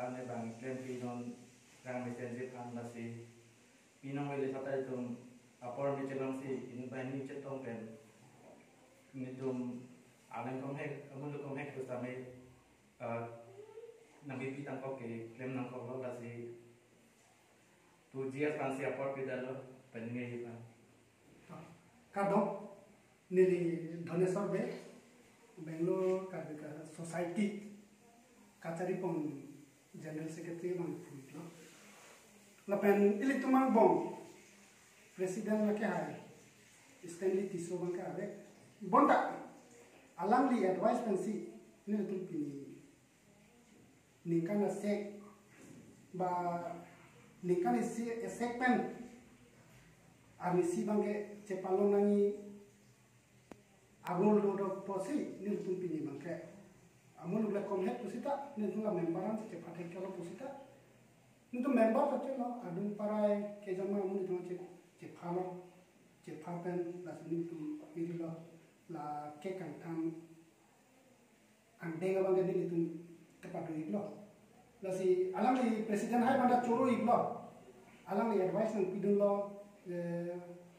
ane bang klem pinon rang mesensi pan basi pinong wele sata itum apor mi celang si ini bani cetong pen ini tum alen kom hek amun kom hek kusame nabi pitang kok ke klem nang kok lo basi tu jias pan si apor pidalo pengen pan kadok nili Dhaneswar be Bangalore kadika society kacari pong general secretary mang puitlo lapen ili tumang bong presiden la ke hai Stanley Tiso bang ka ave bonda alangli advice pensi ni tum pini nikana sek ba nikani sek pen amisi bangke cepalong nani agul do posi ni tum pini bangke amul ule komhet pusita ni tum la memberan cepat hekalo pusita ni tum member kate lo adun parai ke jama amul tum cepalo cepapen la ni tum iri lo la ke kan tam andeng bangke ni tum tepat lo la si alang li presiden hai banda choro iglo alang li advice nang pidun lo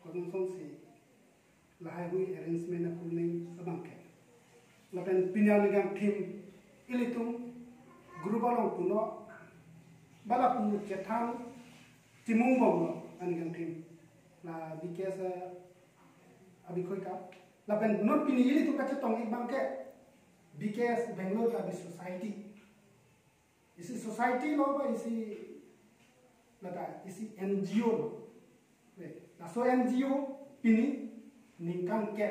kodong song si lahai hui arrangement na kuning abangke lapen pinyal gang tim ilitung grubalong puno bala pu cetang timung bong an gang tim la bikesa abikoi ka lapen not pini ilitung ka cetong ibangke bikes Bangalore ka society isi society lo ba isi lada isi NGO lo na so NGO pini ningkan ke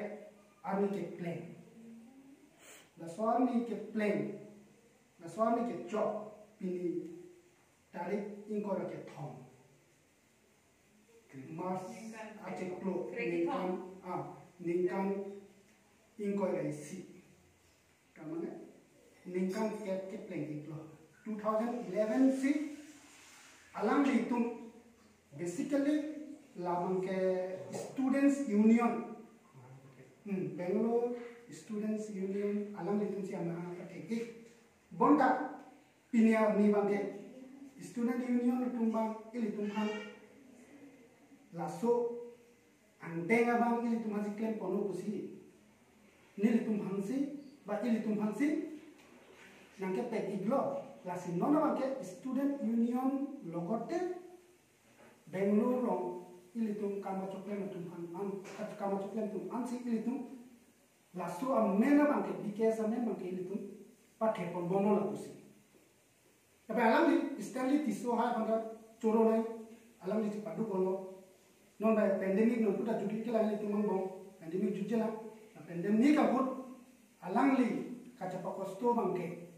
army ke plan na so army ke plan na so army ke job pini tarik ingkor ke thom mas ache klo ningkan ingkor ke si kamane ningkan ke plan iklo 2011 si alang litung basically labang ke students union Bangalore students union alang litung si ama patheki bonda pinia ni bangke student union tumbang ilitung han laso andenga bang ilitung haji klem pono kusi nilitung hansi ba ilitung hansi nangke pekiglo lasi nona bangke student union logote Bangalore rong ilitung kama coklen tum an kama coklen tum ansi ilitung lasu amena bangke bikesa men bangke ilitung pathe pon bono la kusi tapi alam di Stanley Tiso hai bangka coro nai alam di padu kono non da pandemic non puta judi kila ilitung mangbong pandemic jujela na pandemic abut alang li kaca pakosto bangke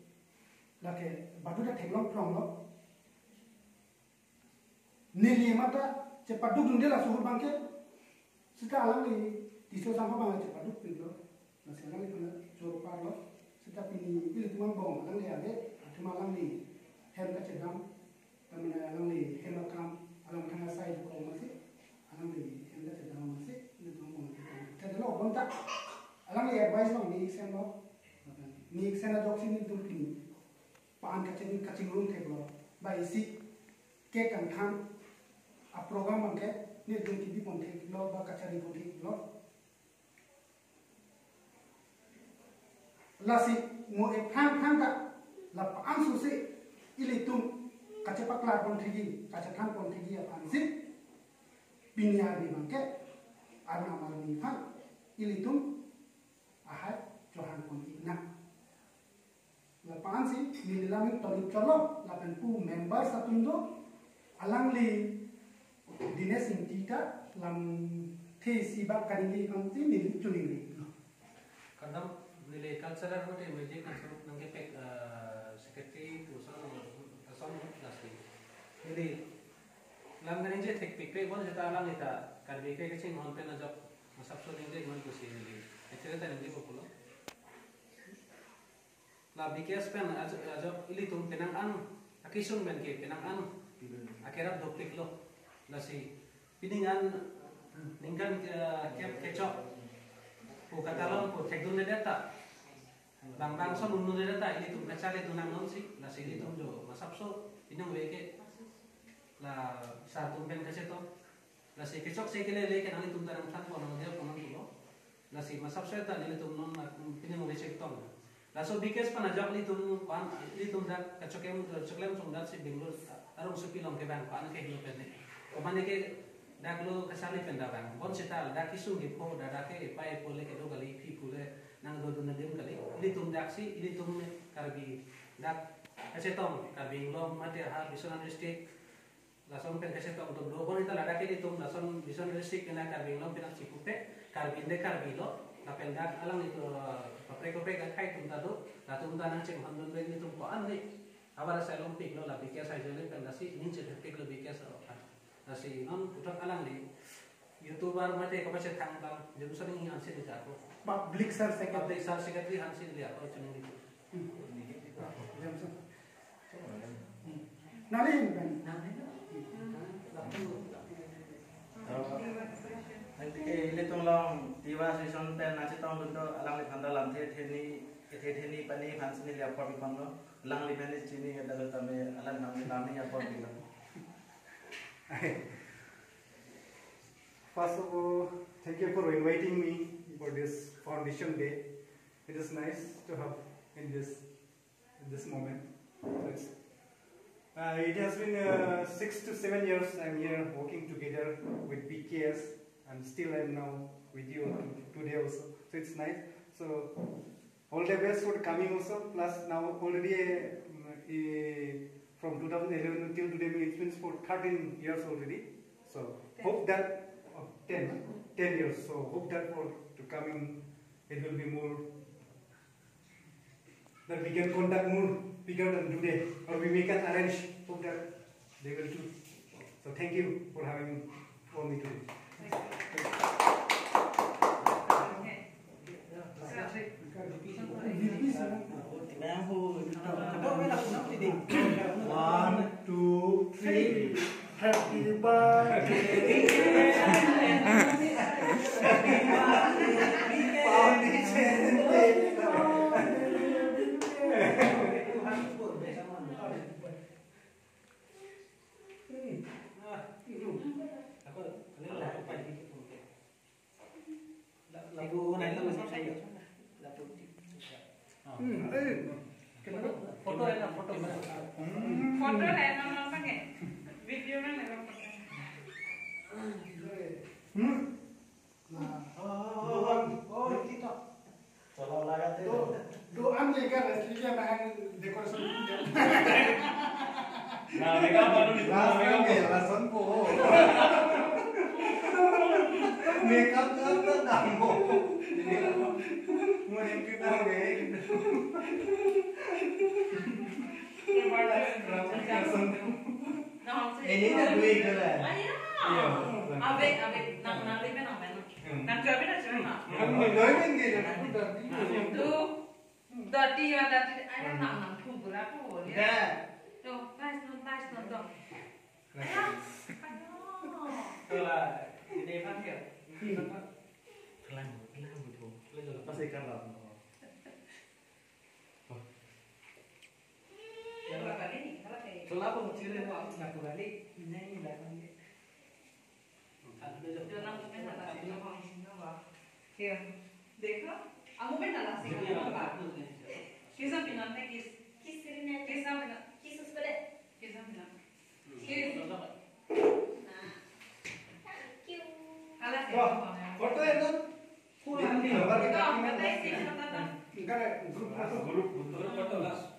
lake badu da thenglong prong lo nili mata cepat duk ndela suhur bangke sita alang li Tiso sampa bang cepat duk pilo masih alang li pana coro parlo sita pini pilih tumang bong alang li ade atuma alang li hem ka cedam tamina alang li hem akam alang tanga sai ko masih alang li hem ka cedam masih ni tumang bong kita delo bonta alang li advice bang ni sen lo ni sen a jok sini dum pini paan kacing room theklo ba isi ke kan tham a program bangke ni dum kibi pon theklo ba kachari pon theklo lasi mo e phang da la paan su se ilitung kacepak la pon thegi kacathan pon thegi a phan si pinya ni bangke arna mal ni phan ilitung ahad johan pon ina lapangan si nililangin tolik colo lapan pu member satundo alang li Dinesh Intita lam the si bak kanili kanti nil chunili kadang nilai cultural hote meje kan nangke pek secretary usaha asam nasi jadi lam kan je tek pek bon jeta alang ita kan beke ke sing honte na job masap so ninje mon ko si nili etera ta ninje populo la BKS pen ajo ilitung penang an akisung ben ke penang an akera doplik lo la si piningan ningkan kep kecok po katalon po tekdun deta bang so nunu de ta ini tum kacale tu nang non si la si tum jo masap so inang weke la sa tum pen kace to la si kecok se kele le ke nang tum tarang than ko nang de ko nang tulo la si masap so ta ni tum non pinang weke tong la so bikes pana jak li tum pan li tum dak kacokem choklem tum dak si benglor arong supi long ke bang pan ke hilo pen ko mane ke dak lo kasali pen da bang bon sita dak isu ge po da dak ke pai po le ke do gali pi pu le nang do na dem kali ili tum dak si ili tum karbi dak kace tong karbi lo mate ha bison district lason pen kace tong do bon ita dak ili tum lason bison district kena karbi lo pina cipupe karbi de karbi lo la pen dak alang itu papre ko pe kai tum ta do la tum ta nang ceng handon be ni tum ko an ni awara sa lom pik lo la bikia sa jole pen dasi nin ce pik lo bikia sa dasi non putak alang di YouTuber mate ko pace thang bang jebu sa ni an se di ta ko public sir Public Secretary Hansin lihat kalau cuma gitu. Nali kan. nanti ke ile tong long tiwa season pen nasi tong untuk alang li khanda lam the theni pani Hansin lihat por bikon lo lang li pen chini ada lo tame alang nam ni ya por bikon. First of all, thank you for inviting me for this Foundation Day. It is nice to have in this moment. It has been 6 to 7 years I'm here working together with BKS, and still I'm now with you today also. So it's nice. So all the best for coming also. Plus now already from 2011 until today it means for 13 years already. So hope that 10 years. So hope that for to coming it will be more, that we can conduct more bigger than today, or we can arrange. Hope that they will do. So thank you for having for me today. One, two, three. Happy birthday. Lagu này là masih saya. Foto है ना फोटो में. फोटो है ना ना पाके वीडियो में लगा photo. Kalau lagat itu Doan legal aslinya bahan dekorasi. nah mereka baru di alasan po. Makeup ka damo. Mo yung kita Ini dah duit ke lah? Ayah, abek nang lipen nang mana? Nang kerja mana cuma? Tu, dati ayah nang tu berapa boleh? Tu, nice tu. Ayah, Itulah ide Fahir. pelan betul pasti kan lah. berapa kali ni? Kalau kayak Kalau aku ciri nak balik ini dah kan. जो ना मुझे ना लासी ना पाऊँ ना वाह क्या देखा अब मुझे ना लासी ना वाह किसा बिना ने किसा बिना किसा बिना आला क्या फोटो है ना तो बताइए किसा था Enggak, grup Foto lah.